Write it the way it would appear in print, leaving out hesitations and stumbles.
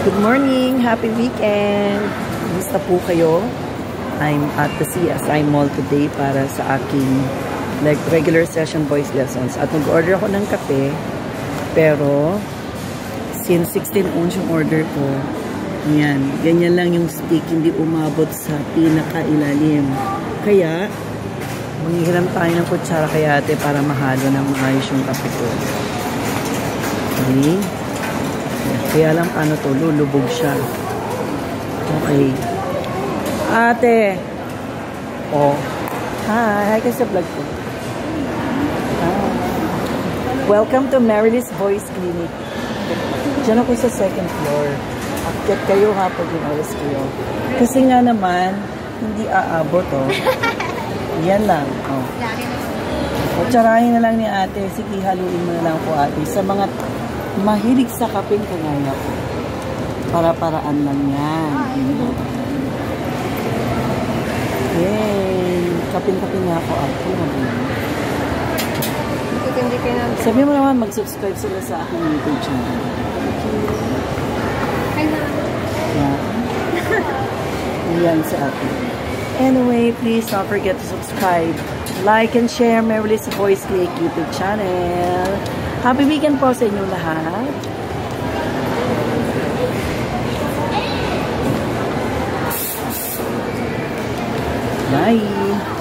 Good morning! Happy weekend! Kumusta po kayo? I'm at the CSI Mall today para sa aking regular session voice lessons. At nag-order ako ng kape. Pero, since 16 ounce yung order ko, yan, ganyan lang yung stick, hindi umabot sa pinakailalim. Kaya, manghihiram tayo ng kutsara kay ate para mahalo ng maayos yung kape ko. Okay? Kaya lang paano to, lulubog siya. Okay. Ate! Oh. Hi kayo sa vlog ko. Welcome to Marily's Voice Clinic. Diyan ako sa second floor. Akyat kayo ha pag inalis kayo. Kasi nga naman, hindi aabot oh. Yan lang. Oh. Kutsarahin na lang ni ate. Sige, haluin mo na lang po ate. Sa mga mahilig sa kapeng kagaya ko. Para-paraan lang yan. Yay! Kaping-kaping nga ako ako. Sabi mo naman, mag-subscribe sila sa aking YouTube channel. Yeah. Yan sa akin. Anyway, please don't forget to subscribe, like, and share Marily's Voice Clinic YouTube channel. Happy weekend po sa inyo lahat. Bye!